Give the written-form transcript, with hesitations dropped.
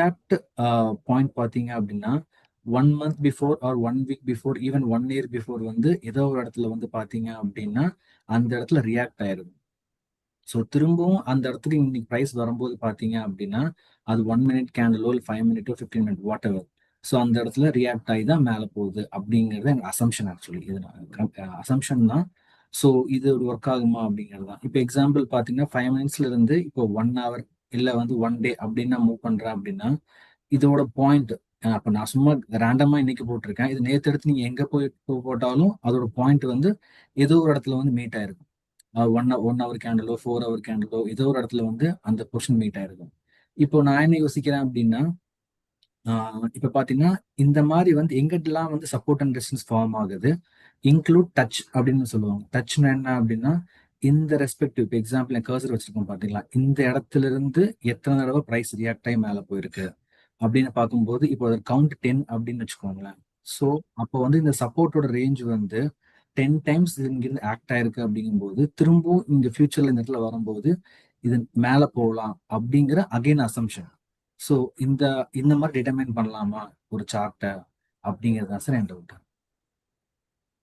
Exact point பார்த்தீங்க அப்படின்னா 1 month before or 1 week before even 1 year before வந்து ஏதோ ஒரு இடத்துல வந்து பார்த்தீங்க அப்படின்னா அந்த இடத்துல ரியாக்ட் ஆயிருது. ஸோ திரும்பவும் அந்த இடத்துக்கு இன்னைக்கு ப்ரைஸ் வரும்போது பார்த்தீங்க அப்படின்னா அது 1 minute கேண்டலோ இல்லை 5 minute 15 minute what ever. So அந்த இடத்துல ரியாக்ட் ஆகி தான் மேலே போகுது அப்படிங்கிறது எனக்கு அசம்ஷன். ஆக்சுவலி இது அசம்ஷன் தான். ஸோ இது ஒர்க் ஆகுமா அப்படிங்கிறது தான். இப்போ எக்ஸாம்பிள் பார்த்தீங்கன்னா 5 minutesல இருந்து இப்போ 1 hour இல்லை வந்து 1 day அப்படின்னு நான் மூவ் பண்ணுறேன் அப்படின்னா இதோட பாயிண்ட் அப்போ நான் சும்மா ரேண்டமா இன்னைக்கு போட்டிருக்கேன். இது நேற்று எடுத்து நீங்க எங்க போய் போட்டாலும் அதோட பாயிண்ட் வந்து ஏதோ ஒரு இடத்துல வந்து மீட் ஆயிருக்கும். 1 hour கேண்டலோ 4 hour கேண்டலோ ஏதோ ஒரு இடத்துல வந்து அந்த பொசிஷன் மீட் ஆயிருக்கும். இப்போ நான் என்ன யோசிக்கிறேன் அப்படின்னா இப்ப பாத்தீங்கன்னா இந்த மாதிரி வந்து எங்கிட்டலாம் வந்து சப்போர்ட் அண்ட் ரெசிஸ்டன்ஸ் ஃபார்ம் ஆகுது, இன்க்ளூட் டச் அப்படின்னு சொல்லுவாங்க. டச்னா என்ன அப்படின்னா இந்த ரெஸ்பெக்டிவ் இப்போ எக்ஸாம்பிள் என் கர்சர் வச்சிருக்கோம் பாத்தீங்களா, இந்த இடத்துல இருந்து எத்தனை தடவை பிரைஸ் ரியாக்ட் ஆகி மேல போயிருக்கு அப்படின்னு பார்க்கும்போது இப்போ ஒரு கவுண்ட் 10 அப்படின்னு வச்சுக்கோங்களேன். ஸோ அப்போ வந்து இந்த சப்போர்ட்டோட ரேஞ்ச் வந்து 10 times இங்கிருந்து ஆக்ட் ஆயிருக்கு அப்படிங்கும்போது திரும்பவும் இந்த ஃபியூச்சர்ல இந்த இடத்துல வரும்போது இது மேல போகலாம் அப்படிங்கிற அகைன் அசம்ஷன். ஸோ இந்த இந்த மாதிரி டிட்டர்மைன் பண்ணலாமா ஒரு சார்ட்டை அப்படிங்கிறது தான் சார் என் டவுட்.